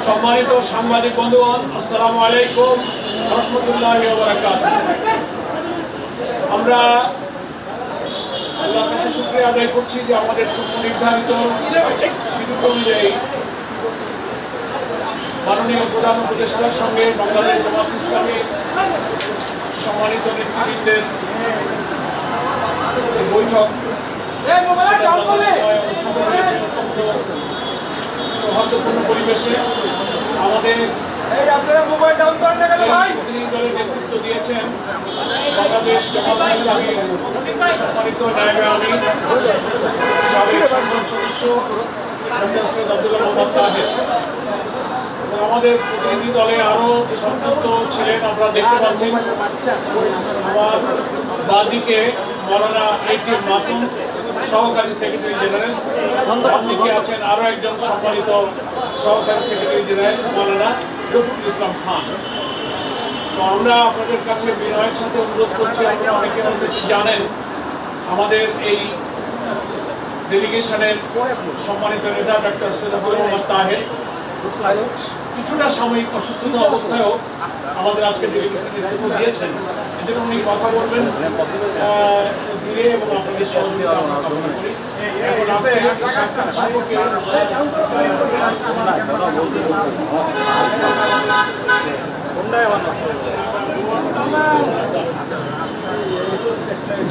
সম্মানিত সাংবাদিক বন্ধুগণ, আসসালামু আলাইকুম ওয়া রাহমাতুল্লাহি ওয়া বারাকাতুহু। আমরা আল্লাহর কাছে শুকরিয়া আদায় করছি যে আমাদের পূর্ব নির্ধারিত শিডিউল অনুযায়ী মাননীয় প্রধান উপদেষ্টার সঙ্গে বাংলাদেশ জামাত ইসলামীর সম্মানিত নেতৃবৃন্দের বৈঠক সৌহার্দ্যপূর্ণ পরিবেশে আমাদের প্রতিনিধি দলের নেতৃত্ব দিয়েছেন বাংলাদেশ জামাত ইসলামীর সম্মানিত নায়েবে আমির সাবেক সংসদ সদস্য সৈয়দ আব্দুল্লাহ মোহাম্মদ তাহের। আমাদের প্রতিনিধি দলে আরো সংযুক্ত ছিলেন, আমরা দেখতে পাচ্ছেন আমার বাদিকে মৌলানা এটিএম মাসুম, সহকারী সেক্রেটারি জেনারেল, আছেন আরো একজন সম্মানিত সহকারী সেক্রেটারি জেনারেল মৌলানা রফিকুল ইসলাম খান। তো আমরা আপনাদের কাছে বিনয়ের সাথে অনুরোধ করছি, আপনারা অনেকে জানেন আমাদের এই ডেলিগেশনের সম্মানিত নেতা ডক্টর সৈয়দ আব্দুল্লাহ মোহাম্মদ তাহের কিছুটা সাময়িক অসুস্থতা অবস্থায়ও আমাদের আজকে ডেলিগেশনের নেতৃত্ব দিয়েছেন। এজন্য উনি কথা বলবেন ধীরে এবং আপনাদের সহযোগিতা আমরা কামনা করি।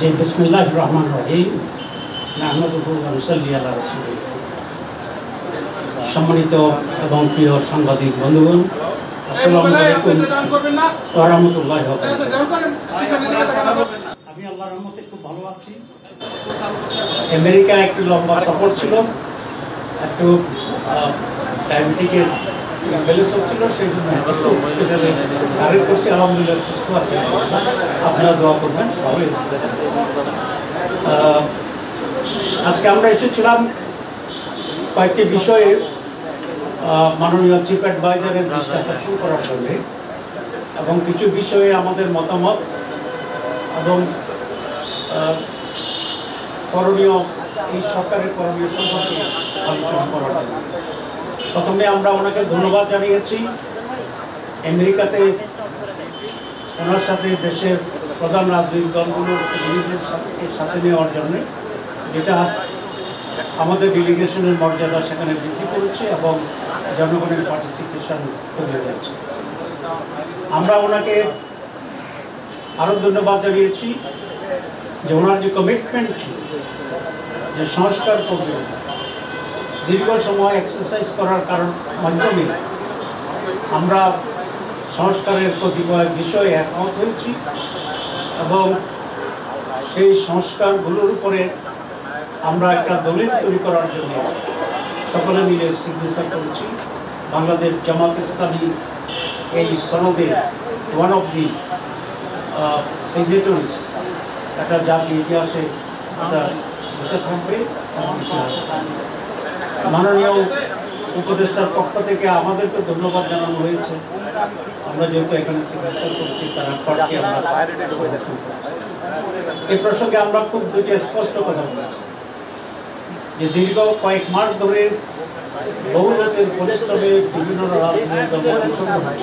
জি, বিসমিল্লাহির রহমানির রহিম। নাহমাদুহু ওয়া নুসাল্লি আলা রাসূলিহি। সম্মানিত এবং প্রিয় সাংবাদিক বন্ধুগণ, আসসালামু আলাইকুম ওয়া রাহমাতুল্লাহি ওয়া বারাকাতুহু। আমি আল্লাহর রহমতে খুব ভালো আছি। আমেরিকা একটু লম্বা সফর ছিল, একটু ডায়াবেটিকের ব্যালেন্স হচ্ছিল, সেই জন্য হসপিটালে আরেক করছি। আলহামদুলিল্লাহ সুস্থ আছি, আপনারা দোয়া করবেন। ভালো আজকে আমরা এসেছিলাম কয়েকটি বিষয়ে মাননীয় চিফ অ্যাডভাইজারের দৃষ্টি আকর্ষণ করার জন্য এবং কিছু বিষয়ে আমাদের মতামত এবং করণীয়, এই সরকারের করণীয় সম্পর্কে আলোচনা করার জন্য। প্রথমে আমরা ওনাকে ধন্যবাদ জানিয়েছি আমেরিকাতে ওনার সাথে দেশের প্রধান রাজনৈতিক দলগুলোর প্রতিনিধিদের সাথে নেওয়ার জন্য, যেটা আমাদের ডেলিগেশনের মর্যাদা সেখানে বৃদ্ধি করেছে এবং জনগণের পার্টিসিপেশন তৈরি হয়েছে। আমরা ওনাকে আরও ধন্যবাদ জানিয়েছি যে ওনার যে কমিটমেন্ট ছিল যে সংস্কার করবে, দীর্ঘ সময় এক্সারসাইজ করার মাধ্যমে আমরা সংস্কারের কতিপয় বিষয়ে একমত হয়েছি এবং সেই সংস্কারগুলোর উপরে আমরা একটা দলিল তৈরি করার জন্য সকলে মিলে সিগনেচার করেছি। বাংলাদেশ জামাত ইসলামী এই সনদে ওয়ান অফ দি সিগনেটরিজ, একটা জাতীয় ইতিহাসে একটা হতে থাকবে। মাননীয় উপদেষ্টার পক্ষ থেকে আমাদেরকে ধন্যবাদ জানানো হয়েছে, আমরা যেহেতু এখানে সিগনেচার করছি তারা পক্ষে আমরা এই প্রসঙ্গে আমরা খুব দুটি স্পষ্ট কথা বলেছি যে দীর্ঘ কয়েক মাস ধরে বহু লোকের পরিশ্রমে বিভিন্ন রাজনৈতিক দলের অংশগ্রহণে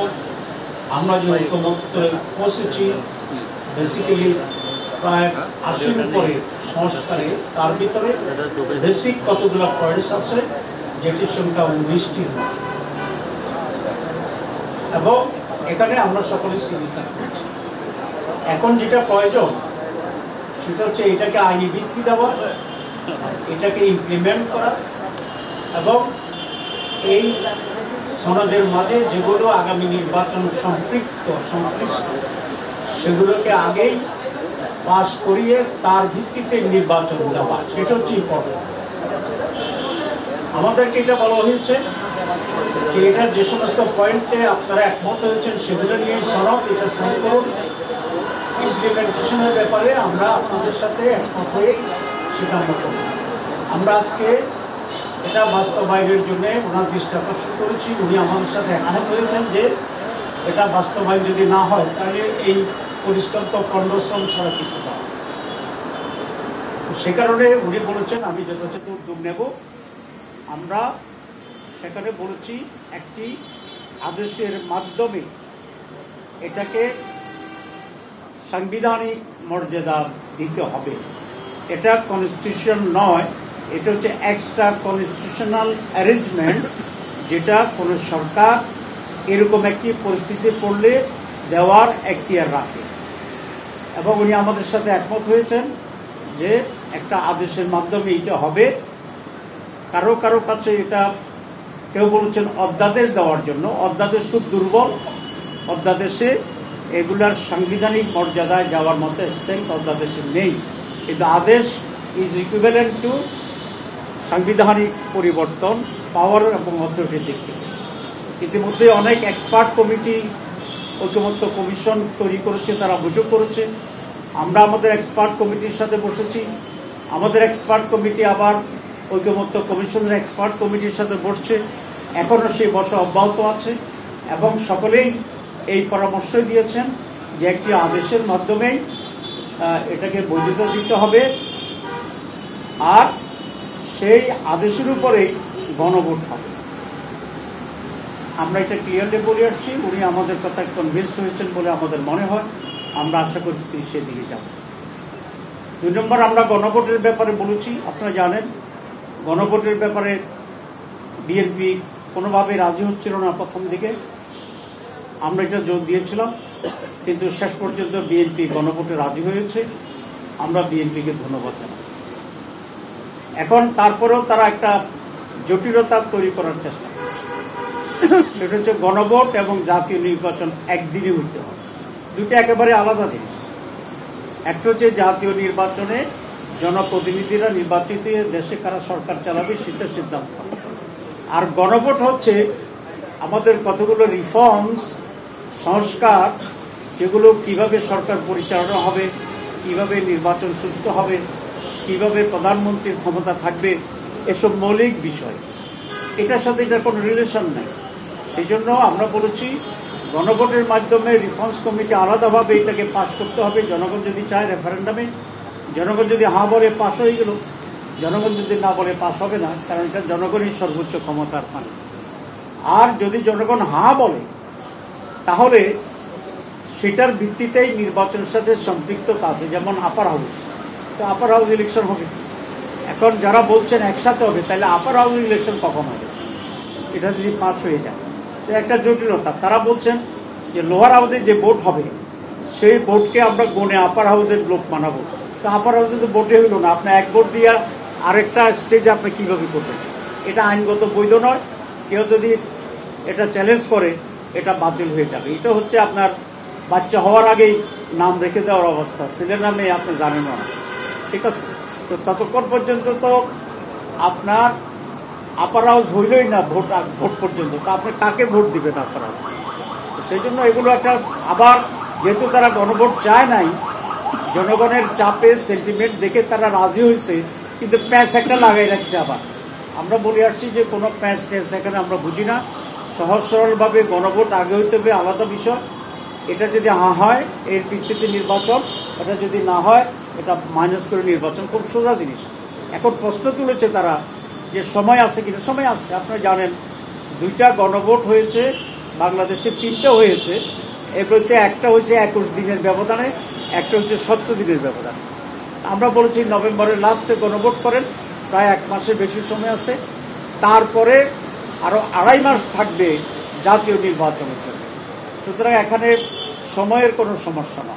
আমরা যে ঐক্যমত্যে পৌঁছেছি, বেসিক্যালি প্রায় ৮০ উপরে সংস্কারে, তার ভিতরে বেসিক কতগুলো পয়েন্টস আছে যেটির সংখ্যা 19টি এবং এখানে আমরা সকলে সিগনেচার করছি। এখন যেটা প্রয়োজন সেটা হচ্ছে এটাকে আইনি ভিত্তি দেওয়া, এটাকে ইমপ্লিমেন্ট করা এবং এই সনদের মাঝে যেগুলো আগামী নির্বাচন সংশ্লিষ্ট সেগুলোকে আগেই পাস করিয়ে তার ভিত্তিতে নির্বাচন দেওয়া, সেটা হচ্ছে ইম্পর্টেন্ট। আমাদেরকে এটা বলা হয়েছে যে এটা যে সমস্ত পয়েন্টে আপনারা একমত হয়েছেন সেগুলো নিয়ে সনদ এটা সাইন করুন, ইমপ্লিমেন্টেশনের ব্যাপারে আমরা আপনাদের সাথে একমত হয়ে সেটা আমরা করব। আমরা আজকে এটা বাস্তবায়নের জন্য ওনার দৃষ্টি আকর্ষণ করেছি, উনি আমাদের সাথে একমত হয়েছেন যে এটা বাস্তবায়ন যদি না হয় তাহলে এই পরিষ্কার কন্ডশ্রম ছাড়া কিছু না। সে কারণে উনি বলেছেন আমি যথাযথ উদ্যোগ নেব। আমরা সেখানে বলেছি একটি আদেশের মাধ্যমে এটাকে সাংবিধানিক মর্যাদা দিতে হবে। এটা কনস্টিটিউশন নয়, এটা হচ্ছে এক্সট্রা কনস্টিটিউশনাল অ্যারেঞ্জমেন্ট, যেটা কোনো সরকার এরকম একটি পরিস্থিতি পড়লে দেওয়ার এখতিয়ার রাখে। এবং উনি আমাদের সাথে একমত হয়েছেন যে একটা আদেশের মাধ্যমে এটা হবে। কারো কারো কাছে এটা কেউ বলছেন অধ্যাদেশ দেওয়ার জন্য। অধ্যাদেশ খুব দুর্বল, অধ্যাদেশে এগুলার সাংবিধানিক মর্যাদায় যাওয়ার মতো স্ট্রেংথ অধ্যাদেশে নেই। কিন্তু আদেশ ইজ ইকুইভ্যালেন্ট টু সাংবিধানিক পরিবর্তন, পাওয়ার এবং অথরিটির দিক থেকে। ইতিমধ্যে অনেক এক্সপার্ট কমিটি, ঐকমত্য কমিশন তৈরি করেছে, তারা বৈঠক করেছে। আমরা আমাদের এক্সপার্ট কমিটির সাথে বসেছি। আমাদের এক্সপার্ট কমিটি আবার ঐকমত্য কমিশনের এক্সপার্ট কমিটির সাথে বসছে। এখনও সেই বসা অব্যাহত আছে এবং সকলেই এই পরামর্শই দিয়েছেন যে একটি আদেশের মাধ্যমেই এটাকে বৈধতা দিতে হবে, আর সেই আদেশের উপরেই গণভোট হবে। আমরা এটা ক্লিয়ারলি বলে আসছি। উনি আমাদের কথায় কনভিন্সড হয়েছেন বলে আমাদের মনে হয়। আমরা আশা করছি সেদিকে যাব। 2 নম্বর, আমরা গণভোটের ব্যাপারে বলেছি। আপনারা জানেন গণভোটের ব্যাপারে বিএনপি কোনোভাবে রাজি হচ্ছিল না প্রথম দিকে। আমরা এটা জোর দিয়েছিলাম, কিন্তু শেষ পর্যন্ত বিএনপি গণভোটে রাজি হয়েছে। আমরা বিএনপিকে ধন্যবাদ জানাই। এখন তারপরেও তারা একটা জটিলতা তৈরি করার চেষ্টা করছে। সেটা হচ্ছে গণভোট এবং জাতীয় নির্বাচন একদিনই হতে হবে। দুটো একেবারে আলাদা জিনিস। একটা হচ্ছে জাতীয় নির্বাচনে জনপ্রতিনিধিরা নির্বাচিত হয়ে দেশে কারা সরকার চালাবে সেটা সিদ্ধান্ত হবে। আর গণভোট হচ্ছে আমাদের কতগুলো রিফর্মস, সংস্কার, যেগুলো কিভাবে সরকার পরিচালনা হবে, কিভাবে নির্বাচন সুষ্ঠু হবে, কিভাবে প্রধানমন্ত্রীর ক্ষমতা থাকবে, এসব মৌলিক বিষয়। এটার সাথে এটার কোনো রিলেশন নেই। সেই জন্য আমরা বলেছি গণভোটের মাধ্যমে রিফর্মস কমিটি আলাদাভাবে এটাকে পাশ করতে হবে। জনগণ যদি চায় রেফারেন্ডামে, জনগণ যদি হ্যাঁ বলে পাশ হয়ে গেল, জনগণ যদি না বলে পাশ হবে না, কারণ এটা জনগণই সর্বোচ্চ ক্ষমতার মালিক। আর যদি জনগণ হ্যাঁ বলে তাহলে সেটার ভিত্তিতেই নির্বাচনের সাথে সম্পৃক্ততা আছে। যেমন আপার হাউস, তো আপার হাউস ইলেকশন হবে। এখন যারা বলছেন একসাথে হবে, তাহলে আপার হাউস ইলেকশন কখন হবে? এটা যদি পাস হয়ে যায় সে একটা জটিলতা। তারা বলছেন যে লোয়ার হাউসে যে ভোট হবে সেই ভোটকে আমরা গণে আপার হাউসের লোক মানাবো। তো আপার হাউসে তো ভোটে হইল না, আপনি এক ভোট দিয়ে আরেকটা স্টেজে আপনি কীভাবে করবেন? এটা আইনগত বৈধ নয়। কেউ যদি এটা চ্যালেঞ্জ করে এটা বাতিল হয়ে যাবে। এটা হচ্ছে আপনার বাচ্চা হওয়ার আগেই নাম রেখে দেওয়ার অবস্থা। ছেলের নামে আপনি জানেন না, ঠিক আছে? তো ততক্ষণ পর্যন্ত তো আপনার আপার হাউস হইলই না ভোট পর্যন্ত, তো আপনি কাকে ভোট দিবেন আপার হাউস? তো সেই জন্য এগুলো একটা, আবার যেহেতু তারা গণভোট চায় নাই, জনগণের চাপে সেন্টিমেন্ট দেখে তারা রাজি হয়েছে, কিন্তু প্যাঁচ একটা লাগাই রাখছে। আবার আমরা বলে আসছি যে কোনো প্যাঁচ ট্যাঁচ এখানে আমরা বুঝি না। সহজ সরলভাবে গণভোট আগে হইতে হবে, আলাদা বিষয়। এটা যদি হ্যাঁ হয় এর ভিত্তিতে নির্বাচন, এটা যদি না হয় এটা মাইনাস করে নির্বাচন। খুব সোজা জিনিস। এখন প্রশ্ন তুলেছে তারা যে সময় আছে কিনা। সময় আছে। আপনারা জানেন 2টা গণভোট হয়েছে বাংলাদেশে, 3টা হয়েছে। এর মধ্যে একটা হয়েছে 21 দিনের ব্যবধানে, একটা হচ্ছে 70 দিনের ব্যবধানে। আমরা বলেছি নভেম্বরের লাস্টে গণভোট করেন, প্রায় 1 মাসের বেশি সময় আছে। তারপরে আরও 2.5 মাস থাকবে জাতীয় নির্বাচনের জন্য। সুতরাং এখানে সময়ের কোনো সমস্যা না।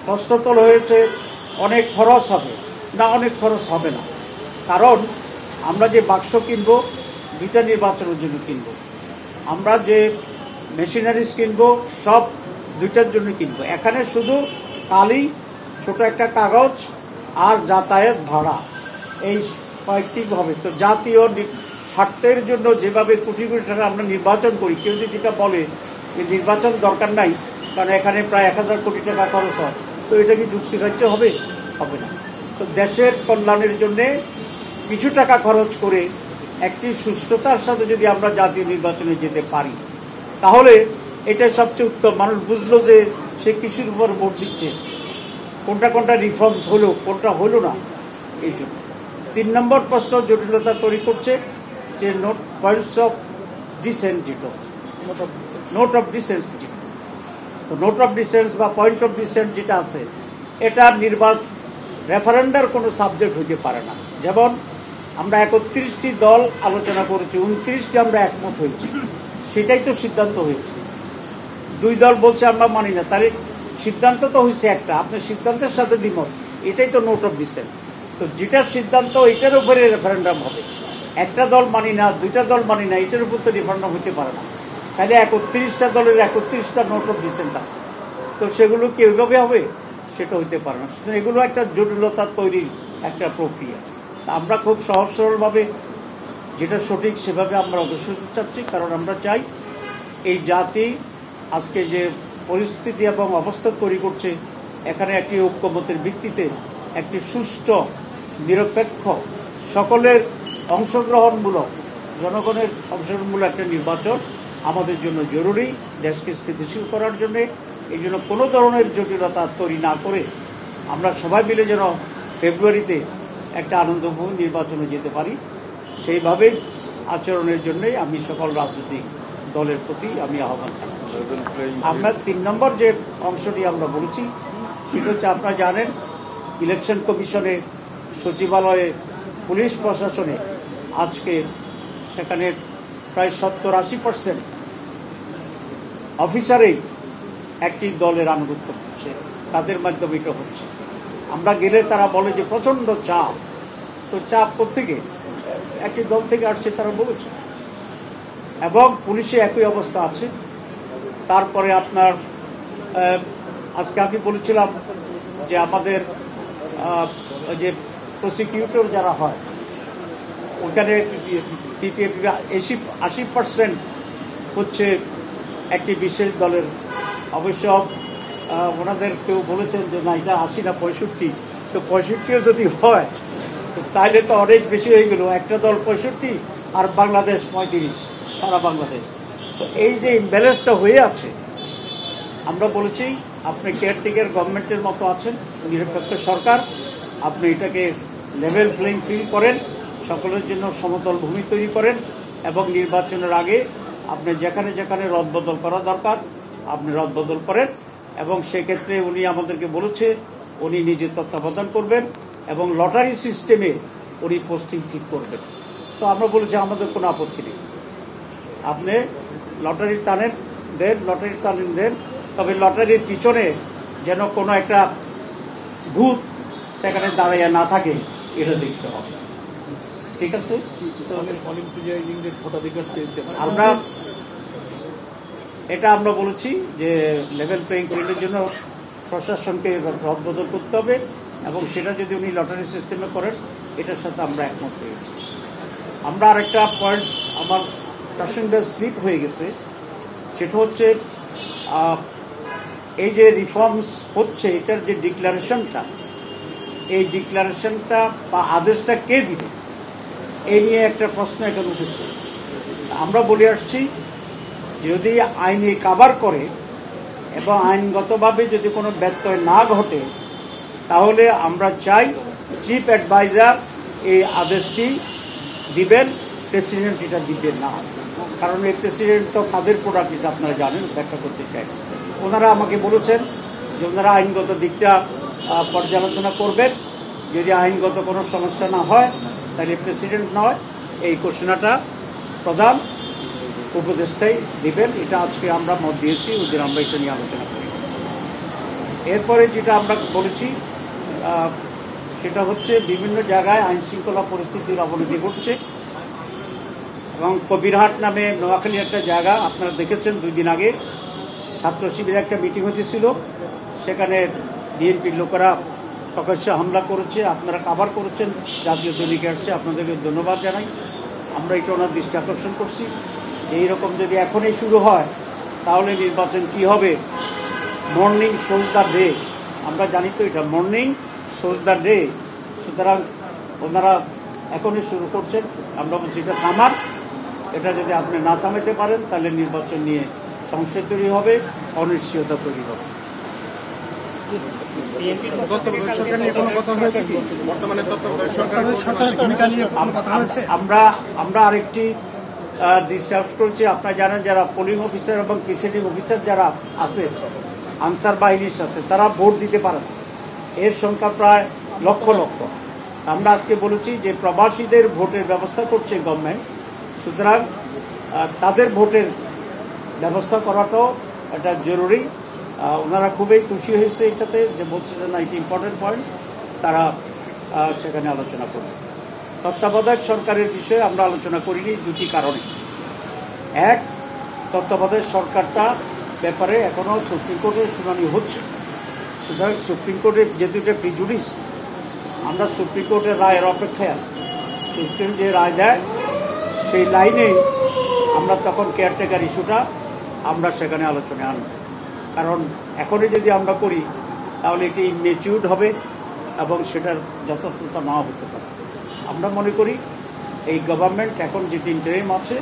প্রশ্ন তোলা হয়েছে অনেক খরচ হবে না, অনেক খরচ হবে না। কারণ আমরা যে বাক্স কিনব 2টা নির্বাচনের জন্য কিনব, আমরা যে মেশিনারিজ কিনব সব 2টার জন্য কিনব। এখানে শুধু কালি, ছোট একটা কাগজ আর যাতায়াত ভাড়া, এই কয়েকটি হবে। তো জাতীয় স্বার্থের জন্য যেভাবে কোটি কোটি টাকা আমরা নির্বাচন করি, কেউ যদি এটা বলে যে নির্বাচন দরকার নাই কারণ এখানে প্রায় 1000 কোটি টাকা খরচ হয়, তো এটা কি যুক্তিগ্রাহ্য হবে? হবে না। তো দেশের কল্যাণের জন্যে কিছু টাকা খরচ করে একটি সুষ্ঠুতার সাথে যদি আমরা জাতীয় নির্বাচনে যেতে পারি তাহলে এটা সবচেয়ে উত্তম। মানুষ বুঝলো যে সে কৃষির উপর ভোট দিচ্ছে, কোনটা কোনটা রিফর্মস হলো, কোনটা হলো না। এই জন্য 3 নম্বর প্রশ্ন জটিলতা তৈরি করছে যে নোট পয়েন্টস অফ ডিসেন্ট, যেটা নোট অফ ডিসেন্স। তো নোট অফ ডিসেন্স বা পয়েন্ট অফ ডিসেন্স যেটা আছে, এটা রেফারেন্ডার কোনো সাবজেক্ট হতে পারে না। যেমন আমরা 31টি দল আলোচনা করেছি, 29টি আমরা একমত হয়েছি, সেটাই তো সিদ্ধান্ত হয়েছে। 2 দল বলছে আমরা মানি না, তার সিদ্ধান্ত তো হয়েছে একটা, আপনার সিদ্ধান্তের সাথে দ্বিমত, এটাই তো নোট অফ ডিসেন্ট। তো যেটার সিদ্ধান্ত এটার উপরে রেফারেন্ডাম হবে। একটা দল মানি না, 2টা দল মানি না, এটার উপর তো রেফারেন্ডাম হতে পারে না। তাহলে 31টা দলের 31টা নোট অফ ডিসেন্ট আছে, তো সেগুলো কি ওইভাবে হবে? সেটা হইতে পারে না। এগুলো একটা জটিলতা তৈরির একটা প্রক্রিয়া। আমরা খুব সহজ সরলভাবে যেটা সঠিক সেভাবে আমরা অগ্রসর হতে চাচ্ছি, কারণ আমরা চাই এই জাতি আজকে যে পরিস্থিতি এবং অবস্থা তৈরি করছে, এখানে একটি ঐক্যমতের ভিত্তিতে একটি সুষ্ঠু, নিরপেক্ষ, সকলের অংশগ্রহণমূলক, জনগণের অংশগ্রহণমূলক একটা নির্বাচন আমাদের জন্য জরুরি, দেশকে স্থিতিশীল করার জন্য। এই জন্য কোনো ধরনের জটিলতা তৈরি না করে আমরা সবাই মিলে যেন ফেব্রুয়ারিতে একটা আনন্দময় নির্বাচনে যেতে পারি, সেইভাবে আচরণের জন্যই আমি সকল রাজনৈতিক দলের প্রতি আমি আহ্বান জানাচ্ছি। আমরা 3 নম্বর যে অংশটি আমরা বলেছি সেটা হচ্ছে, আপনারা জানেন ইলেকশন কমিশনে, সচিবালয়ে, পুলিশ প্রশাসনে আজকে সেখানে প্রায় 70-80% অফিসারেই একটি দলের আনুগত্য করছে, তাদের মাধ্যমে এটা হচ্ছে। আমরা গেলে তারা বলে যে প্রচণ্ড চাপ। তো চাপ কোত্থেকে? একটি দল থেকে আসছে তারা বলেছে, এবং পুলিশে একই অবস্থা আছে। তারপরে আপনার আজকে আমি বলেছিলাম যে আমাদের যে প্রসিকিউটর যারা হয় ওখানে পিপিএফ 80% হচ্ছে একটি বিশেষ দলের। অবশ্য ওনাদের কেউ বলেছেন যে না, এটা 80 না 65, তো 65ও যদি হয় তাহলে তো অনেক বেশি হয়ে গেল। একটা দল 65 আর বাংলাদেশ 35, সারা বাংলাদেশ। তো এই যে ইমব্যালেন্সটা হয়ে আছে, আমরা বলেছি আপনি কেয়ারটেকার গভর্নমেন্টের মতো আছেন, নিরপেক্ষ সরকার, আপনি এটাকে লেভেল প্লেইং ফিল্ড করেন, সকলের জন্য সমতল ভূমি তৈরি করেন, এবং নির্বাচনের আগে আপনি যেখানে যেখানে রদবদল করা দরকার আপনি রদবদল করেন। এবং সেক্ষেত্রে উনি আমাদেরকে বলেছে উনি নিজে তত্ত্বাবধান করবেন এবং লটারি সিস্টেমে উনি পোস্টিং ঠিক করবেন। তো আমরা বলেছি আমাদের কোনো আপত্তি নেই, আপনি লটারি টানেন দেন, তবে লটারির পিছনে যেন কোনো একটা ভূত সেখানে দাঁড়িয়ে না থাকে, এটা দেখতে হবে। ঠিক আছে? আমরা বলেছি যে লেভেল প্লেইং ফিল্ডের জন্য প্রশাসনকে রদবদল করতে হবে, এবং সেটা যদি উনি লটারি সিস্টেমে করেন, এটার সাথে আমরা একমত হয়েছি। আমরা আরেকটা পয়েন্ট আমার প্যাসেঞ্জার স্লিপ হয়ে গেছে, সেটা হচ্ছে এই যে রিফর্মস হচ্ছে এটার যে ডিক্লারেশনটা, এই ডিক্লারেশনটা বা আদেশটা কে দিবে, এই নিয়ে একটা প্রশ্ন এখানে উঠেছে। আমরা বলে আসছি যদি আইনে কাভার করে এবং আইনগতভাবে যদি কোনো ব্যত্যয় না ঘটে, তাহলে আমরা চাই চিফ অ্যাডভাইজার এই আদেশটি দিবেন, প্রেসিডেন্ট এটা দিবেন না। কারণ এই প্রেসিডেন্ট তো কাদের প্রোডাক্ট, এটা আপনারা জানেন, ব্যাখ্যা করতে চাই। ওনারা আমাকে বলেছেন যে ওনারা আইনগত দিকটা পর্যালোচনা করবেন, যদি আইনগত কোনো সমস্যা না হয় তাহলে প্রেসিডেন্ট নয়, এই ঘোষণাটা প্রধান উপদেষ্টাই দিবেন। এটা আজকে আমরা মত দিয়েছি, ওদের আমরা এটা নিয়ে আলোচনা করি। এরপরে যেটা আমরা বলেছি সেটা হচ্ছে বিভিন্ন জায়গায় আইন শৃঙ্খলা পরিস্থিতির অবনতি ঘটছে, এবং কবিরহাট নামে নোয়াখালী একটা জায়গা আপনারা দেখেছেন, 2 দিন আগে ছাত্র শিবিরের একটা মিটিং হয়েছিল, সেখানে বিএনপির লোকেরা প্রকাশ্যে হামলা করেছে, আপনারা কাভার করেছেন, জাতীয় দৈনিকে আসছে, আপনাদেরকে ধন্যবাদ জানাই। আমরা এটা ওনার দৃষ্টি আকর্ষণ করছি যে এইরকম যদি এখনই শুরু হয় তাহলে নির্বাচন কি হবে। মর্নিং শোজ দ্য ডে, আমরা জানি তো এটা মর্নিং শোজ দ্য ডে, সুতরাং ওনারা এখনই শুরু করছেন। আমরা বলছি এটা থামার, এটা যদি আপনি না থামাতে পারেন তাহলে নির্বাচন নিয়ে সংশয় তৈরি হবে, অনিশ্চয়তা তৈরি হবে। আমরা আরেকটি ডিসচার্জ করছে। আপনারা জানেন যারা পোলিং অফিসার এবং প্রিসাইডিং অফিসার যারা আছে, আনসার বাহিনীর আছে, তারা ভোট দিতে পারে না। এর সংখ্যা প্রায় লক্ষ লক্ষ। আমরা আজকে বলেছি যে প্রবাসীদের ভোটের ব্যবস্থা করছে গভর্নমেন্ট, সুতরাং তাদের ভোটের ব্যবস্থা করাটাও এটা জরুরি। ওনারা খুবই খুশি হয়েছে এটাতে, যে বলছে যে না, এটা ইম্পর্টেন্ট পয়েন্ট, তারা সেখানে আলোচনা করবে। তত্ত্বাবধায়ক সরকারের বিষয়ে আমরা আলোচনা করিনি দুটি কারণে। এক, তত্ত্বাবধায়ক সরকারটা ব্যাপারে এখনও সুপ্রিম কোর্টের শুনানি হচ্ছে, সুতরাং সুপ্রিম কোর্টের যেহেতু এটা প্রিজুডিস, আমরা সুপ্রিম কোর্টের রায়ের অপেক্ষায় আছি। সুপ্রিম যে রায় দেয় সেই লাইনে আমরা তখন কেয়ারটেকার ইস্যুটা আমরা সেখানে আলোচনায় আনব। কারণ এখনই যদি আমরা করি তাহলে এটি ইনমেচিউরড হবে এবং সেটার যথার্থতা নাও হতে পারে। আমরা মনে করি এই গভর্নমেন্ট এখন যে ইন্টারিম আছে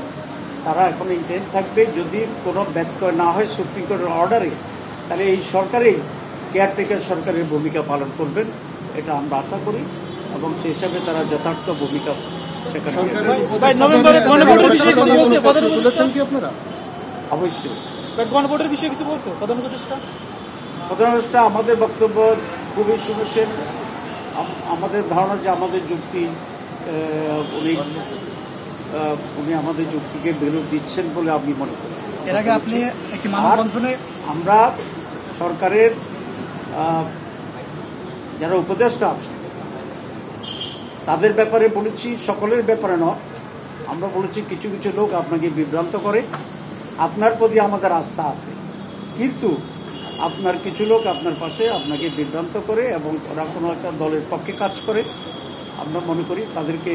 তারা এখন ইন্টারিম থাকবে। যদি কোনো ব্যত্যয় না হয় সুপ্রিম কোর্টের অর্ডারে, তাহলে এই সরকারেই কেয়ারটেকার সরকারের ভূমিকা পালন করবেন, এটা আমরা আশা করি, এবং সেই হিসাবে তারা যথার্থ ভূমিকা সেখানে অবশ্যই। প্রধানমন্ত্রী আমাদের বক্তব্য খুবই শুনেছেন। আমাদের ধারণা যে আমাদের যুক্তি উনি আমাদের যুক্তিকে বিরোধ দিচ্ছেন বলে আমি মনে করি। এর আগে আপনি একটি মানববন্ধনে আমরা সরকারের যারা উপদেষ্টা আছে তাদের ব্যাপারে বলেছি, সকলের ব্যাপারে নয়। আমরা বলেছি কিছু কিছু লোক আপনাকে বিভ্রান্ত করে, আপনার প্রতি আমাদের আস্থা আছে, কিন্তু আপনার কিছু লোক আপনার পাশে আপনাকে বিভ্রান্ত করে এবং ওরা কোনো একটা দলের পক্ষে কাজ করে। আমরা মনে করি তাদেরকে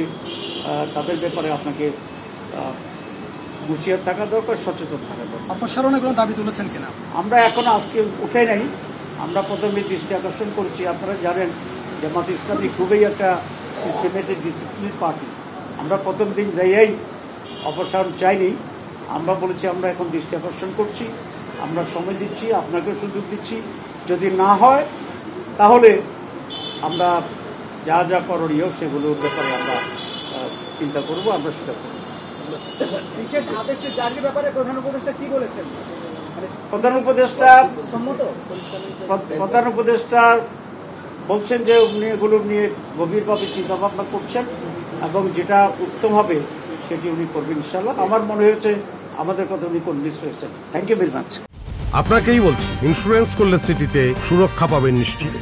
তাদের ব্যাপারে আপনাকে হুঁশিয়ার থাকা দরকার, সচেতন থাকা দরকার। অপসারণে কোনো দাবি তুলেছেন কিনা? আমরা এখনো আজকে উঠে নাই। আমরা প্রথমে দৃষ্টি আকর্ষণ করছি। আপনারা জানেন জামাত ইসলামী খুবই একটা সিস্টেমেটিক ডিসিপ্লিন পার্টি। আমরা প্রথম দিন যাইয়াই অপসারণ চাইনি। আমরা বলেছি আমরা এখন দৃষ্টি আকর্ষণ করছি, আমরা সময় দিচ্ছি, আপনাকেও সুযোগ দিচ্ছি। যদি না হয় তাহলে আমরা যা যা করণীয় সেগুলোর ব্যাপারে আমরা চিন্তা করব, আমরা সেটা করব। বিশেষ আদেশের জারির ব্যাপারে প্রধান উপদেষ্টা কি বলেছেন? প্রধান উপদেষ্টা বলছেন যে উনি এগুলো নিয়ে গভীরভাবে চিন্তাভাবনা করছেন এবং যেটা উত্তম হবে সেটি উনি করবেন ইনশাআল্লাহ। আমার মনে হয়েছে আমাদের কথা উনি কনভিন্স হয়েছেন। Thank you very much. আপনাকেই বলছি, ইন্স্যুরেন্স করলে সিটিতে সুরক্ষা পাবেন নিশ্চিত।